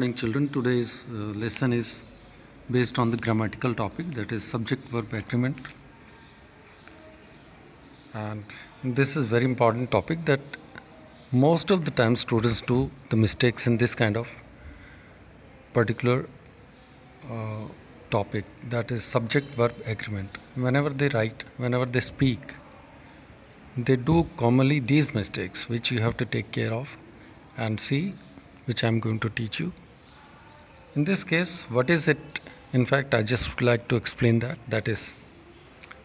Morning children, today's lesson is based on the grammatical topic, that is subject verb agreement, and this is very important topic that most of the time students do the mistakes in this kind of particular topic, that is subject verb agreement. Whenever they write, whenever they speak, they do commonly these mistakes which you have to take care of and see, which I am going to teach you. In this case, what is it? In fact, I just would like to explain that. That is,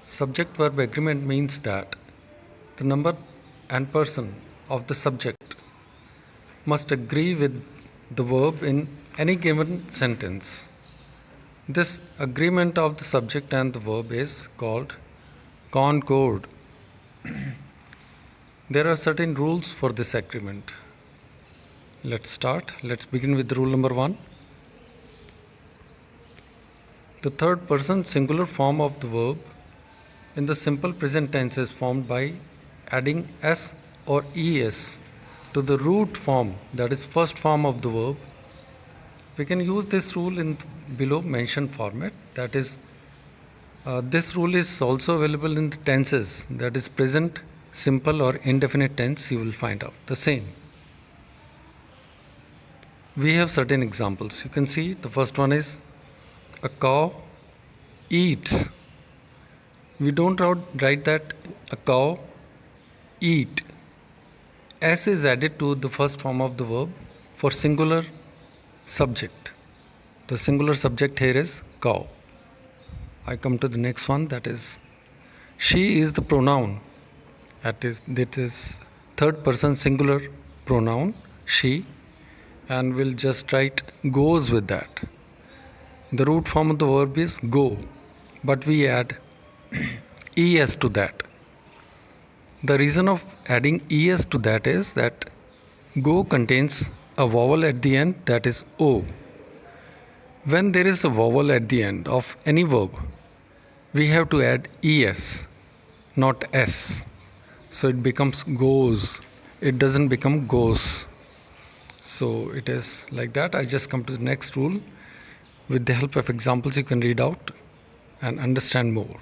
subject verb agreement means that the number and person of the subject must agree with the verb in any given sentence. This agreement of the subject and the verb is called concord. There are certain rules for this agreement. Let's start. Let's begin with rule number 1. The third person singular form of the verb in the simple present tense is formed by adding s or es to the root form, that is first form of the verb. We can use this rule in below mentioned format, that is this rule is also available in the tenses, that is present, simple or indefinite tense. You will find out the same. We have certain examples. You can see the first one is a cow eats. We don't write that a cow eat. S is added to the first form of the verb for singular subject. The singular subject here is cow. I come to the next one, that is she is the pronoun. That is third person singular pronoun she, and we'll just write goes with that. The root form of the verb is go, but we add es to that. The reason of adding es to that is that go contains a vowel at the end, that is o. When there is a vowel at the end of any verb, we have to add es, not s. So it becomes goes. It doesn't become goes. So it is like that. I just come to the next rule. With the help of examples, you can read out and understand more.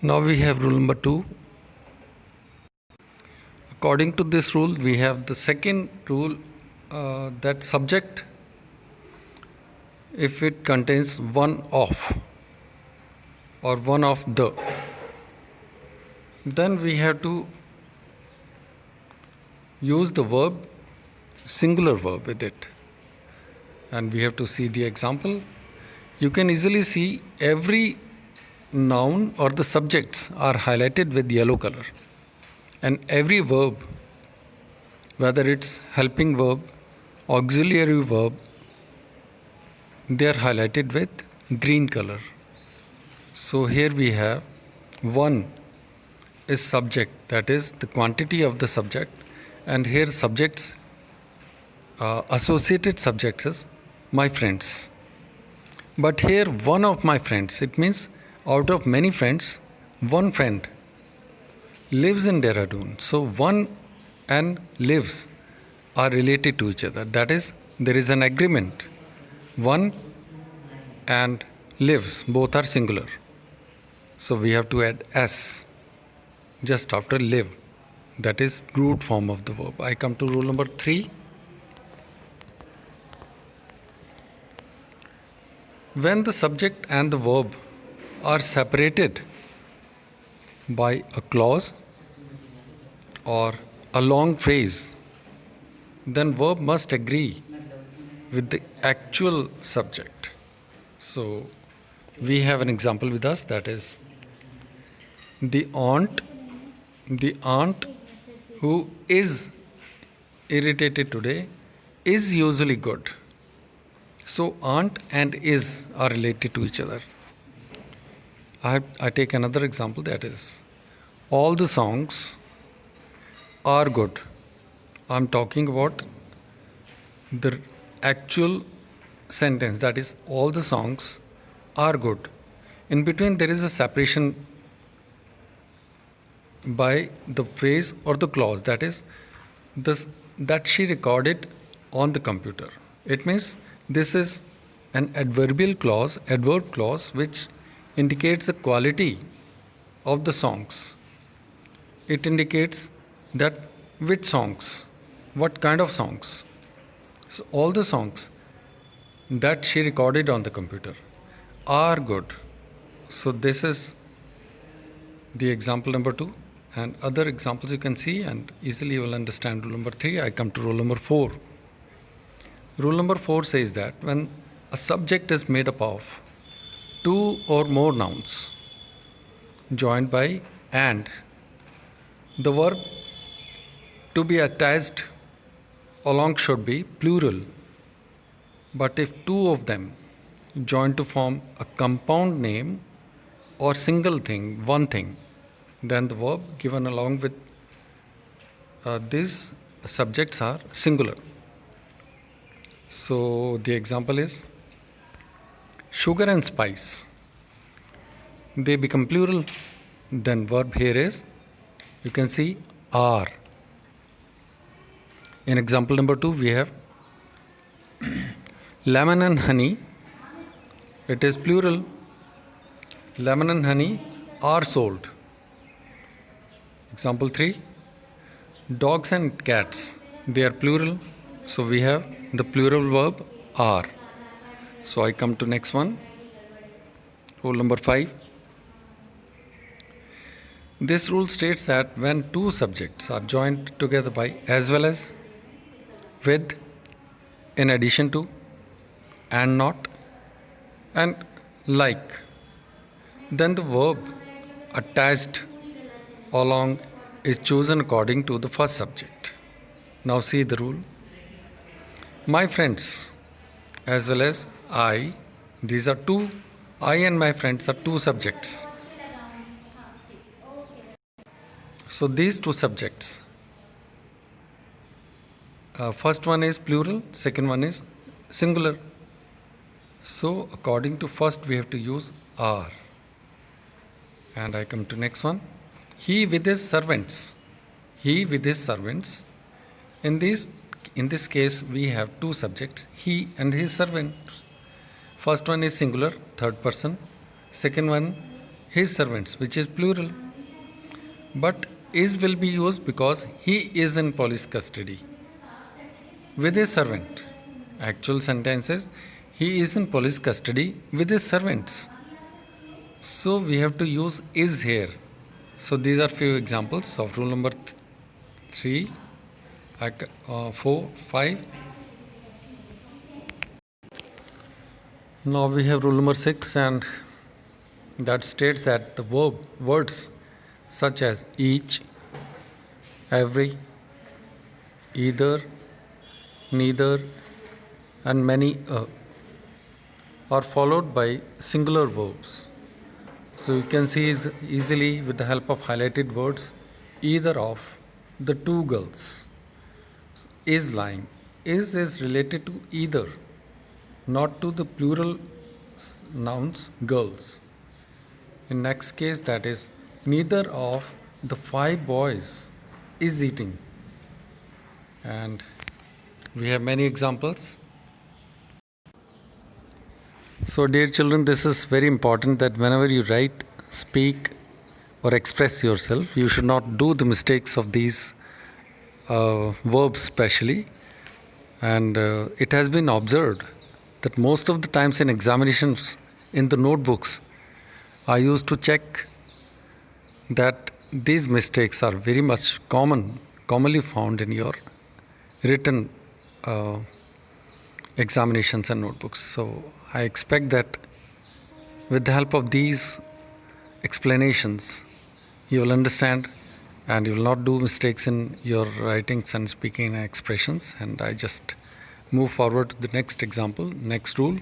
Now we have rule number 2. According to this rule, we have the second rule, that subject, if it contains one of or one of the, then we have to use the verb, singular verb with it. And we have to see the example. You can easily see every noun or the subjects are highlighted with yellow color, and every verb, whether it's helping verb, auxiliary verb, they are highlighted with green color. So here we have one is subject, that is the quantity of the subject, and here subjects, associated subjects is my friends. But here one of my friends, it means out of many friends, one friend lives in Dehradun. So one and lives are related to each other. That is, there is an agreement. One and lives, both are singular. So we have to add s just after live. That is root form of the verb. I come to rule number 3. When the subject and the verb are separated by a clause or a long phrase, then verb must agree with the actual subject. So we have an example with us, that is the aunt who is irritated today is usually good. So aunt and is are related to each other. I take another example, that is all the songs are good. I'm talking about the actual sentence, that is all the songs are good. In between there is a separation by the phrase or the clause, that is the that she recorded on the computer. It means this is an adverb clause which indicates the quality of the songs. It indicates that which songs, what kind of songs. So all the songs that she recorded on the computer are good. So this is the example number 2, and other examples you can see and easily you will understand rule number 3. I come to rule number 4. Rule number 4 says that when a subject is made up of 2 or more nouns joined by and, the verb to be attached along should be plural. But if 2 of them join to form a compound name or single thing, one thing, then the verb given along with these subjects are singular. So the example is sugar and spice. They become plural. Then verb here is, you can see, are. In example number 2 we have lemon and honey. It is plural. Lemon and honey are sold. Example 3, dogs and cats. They are plural. So we have the plural verb are. So I come to next one. Rule number 5. This rule states that when 2 subjects are joined together by as well as, with, in addition to, and not, and like, then the verb attached along is chosen according to the first subject. Now see the rule. My friends as well as I, these are 2. I and my friends are 2 subjects. So these 2 subjects, first one is plural, second one is singular. So according to first we have to use are. And I come to next one. He with his servants. He with his servants. In this case we have 2 subjects, he and his servants. First one is singular, third person. Second one, his servants, which is plural. But is will be used because he is in police custody. With his servant. Actual sentence is, he is in police custody with his servants. So we have to use is here. So these are few examples of rule number 3, 4, 5. Now we have rule number 6, and that states that the words such as each, every, either, neither, and many are followed by singular verbs. So you can see easily with the help of highlighted words, either of the 2 girls is lying. Is related to either, not to the plural nouns girls. In next case, that is, neither of the 5 boys is eating. And we have many examples. So dear children, this is very important that whenever you write, speak or express yourself, you should not do the mistakes of these verbs specially. And it has been observed that most of the times in examinations in the notebooks, I used to check that these mistakes are very much commonly found in your written examinations and notebooks. So I expect that with the help of these explanations, you will understand and you will not do mistakes in your writings and speaking and expressions. And I just move forward to the next example, next rule.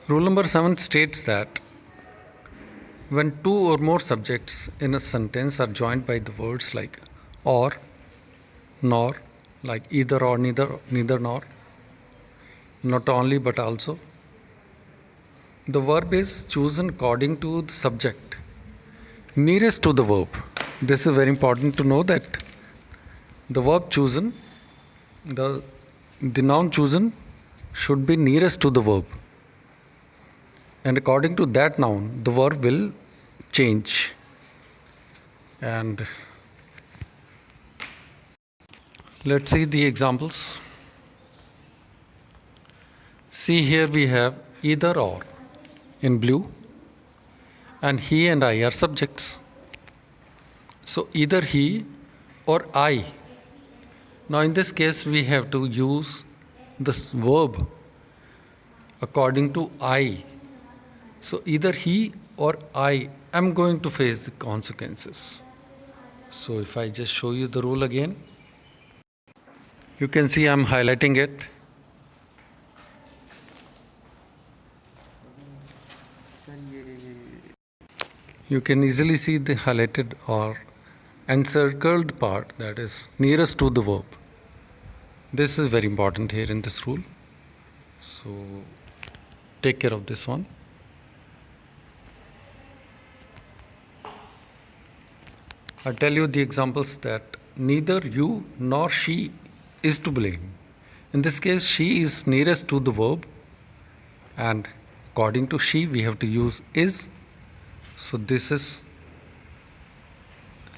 Rule number 7 states that when 2 or more subjects in a sentence are joined by the words like or, nor, like either or, neither nor, not only but also, the verb is chosen according to the subject nearest to the verb. This is very important to know that the verb chosen, the noun chosen should be nearest to the verb, and according to that noun the verb will change. And let's see the examples. See, here we have either or in blue, and he and I are subjects. So either he or I. Now in this case we have to use this verb according to I. So either he or I am going to face the consequences. So if I just show you the rule again, you can see I'm highlighting it. You can easily see the highlighted or encircled part that is nearest to the verb. This is very important here in this rule. So take care of this one. I'll tell you the examples that neither you nor she is to blame. In this case, she is nearest to the verb, and according to she, we have to use is. So this is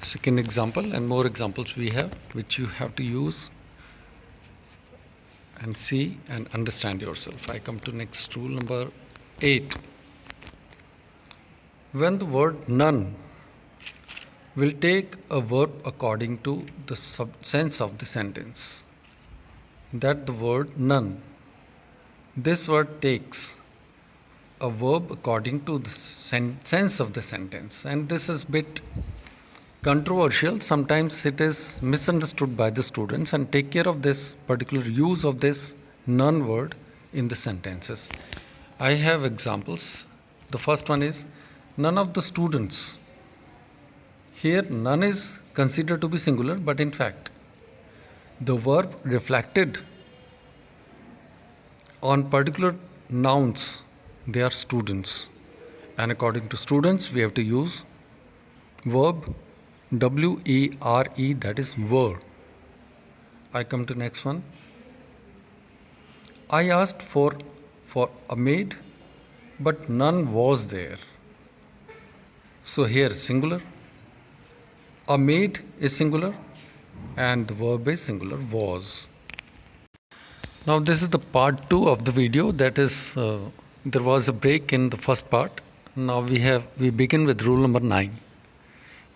second example, and more examples we have which you have to use and see and understand yourself. I come to next rule number 8. When the word none will take a verb according to the sense of the sentence. That the word none. This word takes a verb according to the sense of the sentence, and this is a bit controversial. Sometimes it is misunderstood by the students, and take care of this particular use of this none word in the sentences. I have examples. The first one is none of the students. Here none is considered to be singular, but in fact the verb reflected on particular nouns, they are students, and according to students we have to use verb WERE, that is were. I come to next one. I asked for a maid, but none was there. So here singular, a maid is singular, and the verb is singular, was. Now this is the part 2 of the video. That is, there was a break in the first part. Now we begin with rule number 9.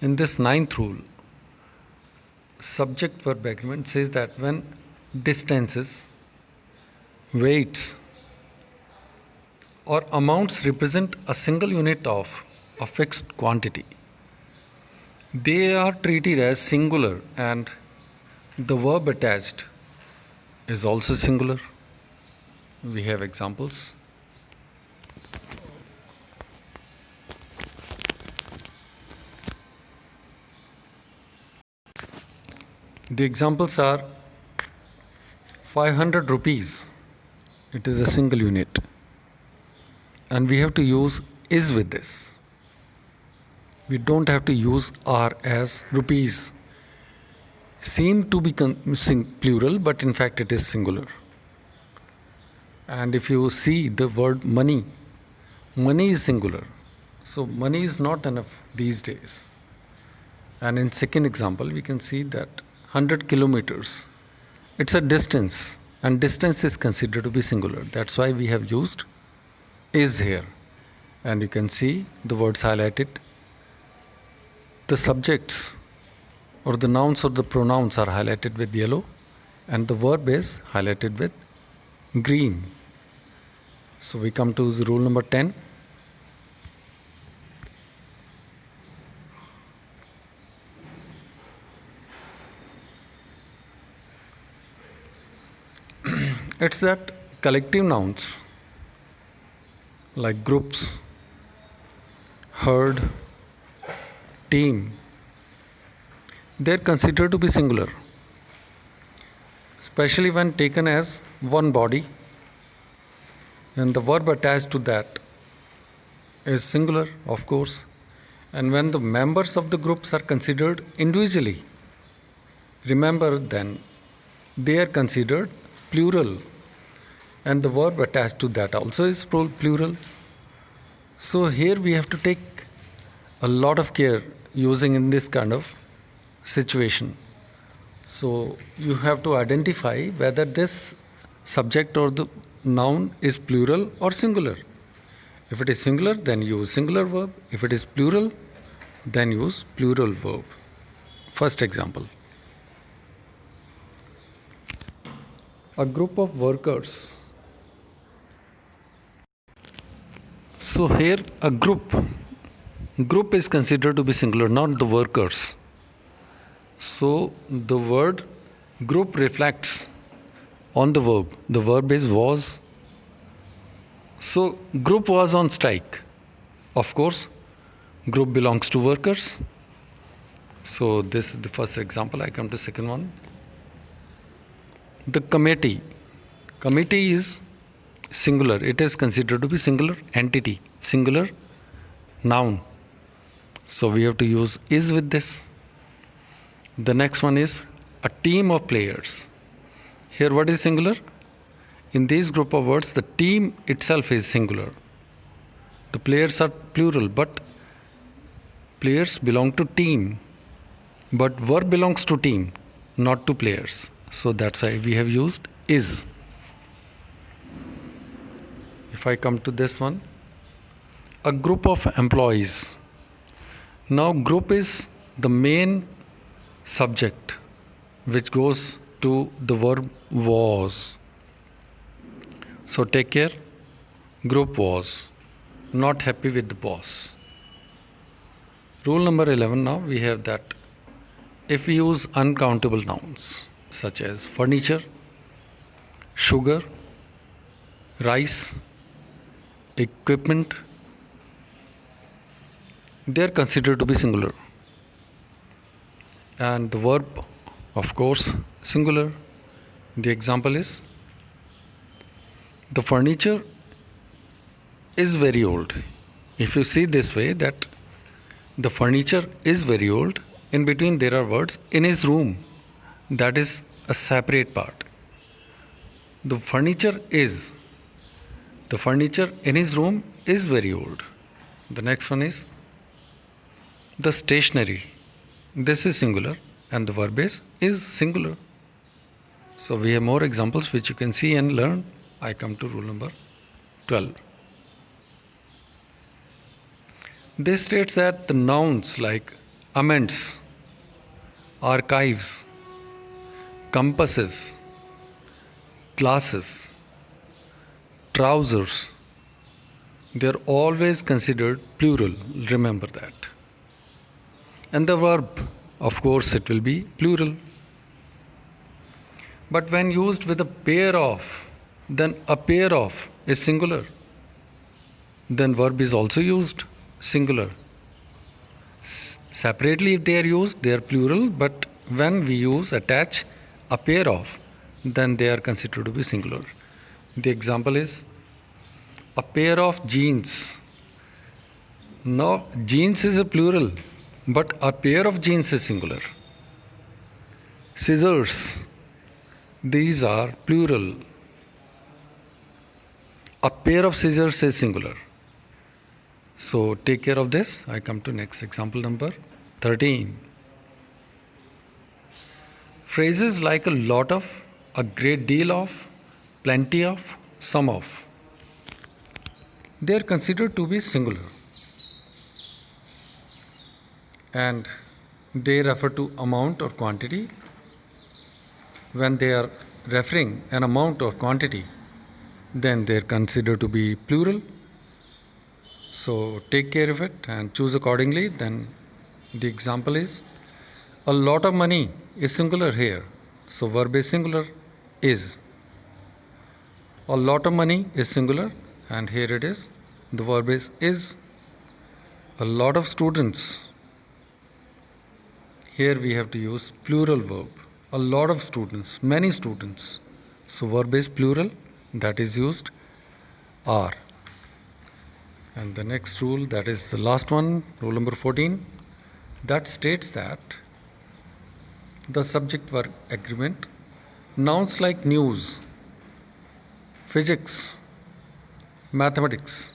In this 9th rule, subject verb agreement says that when distances, weights, or amounts represent a single unit of a fixed quantity, they are treated as singular, and the verb attached is also singular. We have examples. The examples are 500 rupees. It is a single unit, and we have to use is with this. We don't have to use R as rupees. Seem to be plural, but in fact it is singular. And if you see the word money, money is singular. So money is not enough these days. And in second example, we can see that 100 kilometers, it's a distance, and distance is considered to be singular. That's why we have used is here. And you can see the words highlighted. The subjects or the nouns or the pronouns are highlighted with yellow, and the verb is highlighted with green. So we come to the rule number 10. It's that collective nouns like groups, herd, team, they're considered to be singular, especially when taken as one body, and the verb attached to that is singular, of course, and when the members of the groups are considered individually, remember then they are considered plural, and the verb attached to that also is plural. So here we have to take a lot of care using in this kind of situation. So you have to identify whether this subject or the noun is plural or singular. If it is singular, then use singular verb. If it is plural, then use plural verb. First example. A group of workers. So here a group is considered to be singular, not the workers. So the word group reflects on the verb. The verb is was. So group was on strike. Of course, group belongs to workers. So this is the first example. I come to second one. The committee. Committee is singular. It is considered to be singular entity, singular noun. So we have to use is with this. The next one is a team of players. Here what is singular? In this group of words, the team itself is singular. The players are plural, but players belong to team. But verb belongs to team, not to players. So that's why we have used is. If I come to this one, a group of employees. Now group is the main subject which goes to the verb was. So take care. Group was not happy with the boss. Rule number 11 now we have that if we use uncountable nouns such as furniture, sugar, rice, equipment, they are considered to be singular. And the verb, of course, singular. The example is the furniture is very old. If you see this way, that the furniture is very old, in between there are words in his room. That is a separate part. The furniture in his room is very old. The next one is the stationery. This is singular and the verb is singular. So we have more examples which you can see and learn. I come to rule number 12. This states that the nouns like amends, archives, compasses, glasses, trousers, they are always considered plural. Remember that. And the verb, of course, it will be plural. But when used with a pair of, then a pair of is singular. Then verb is also used singular. Separately, if they are used, they are plural. But when we use attach a pair of, then they are considered to be singular. The example is a pair of jeans. Now, jeans is a plural, but a pair of jeans is singular. Scissors, these are plural. A pair of scissors is singular. So take care of this. I come to next example number 13. Phrases like a lot of, a great deal of, plenty of, some of, they are considered to be singular. And they refer to amount or quantity. When they are referring an amount or quantity, then they are considered to be plural. So take care of it and choose accordingly. Then the example is a lot of money is singular here. So verb is singular is. A lot of money is singular and here it is. The verb is. A lot of students. Here we have to use plural verb. A lot of students, many students. So verb is plural, that is used are. And the next rule, that is the last one, rule number 14, that states that the subject verb agreement. Nouns like news, physics, mathematics,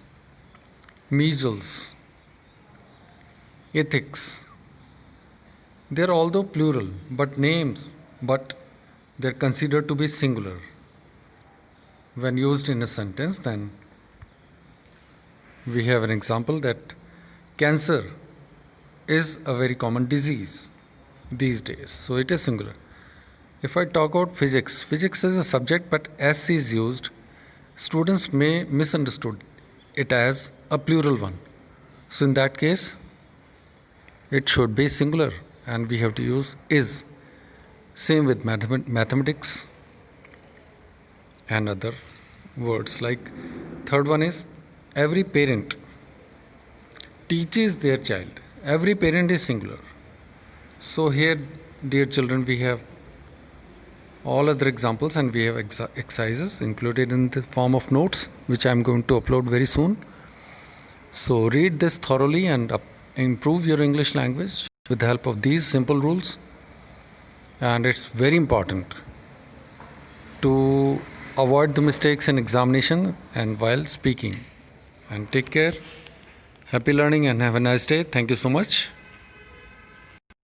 measles, ethics. They are although plural, but they're considered to be singular. When used in a sentence, then we have an example that cancer is a very common disease these days, so it is singular. If I talk about physics, physics is a subject, but S is used. Students may misunderstood it as a plural one. So in that case, it should be singular, and we have to use is. Same with mathematics and other words. Like third one is every parent teaches their child. Every parent is singular. So here, dear children, we have all other examples, and we have exercises included in the form of notes, which I am going to upload very soon. So read this thoroughly and improve your English language with the help of these simple rules. And it's very important to avoid the mistakes in examination and while speaking. And take care. Happy learning and have a nice day. Thank you so much.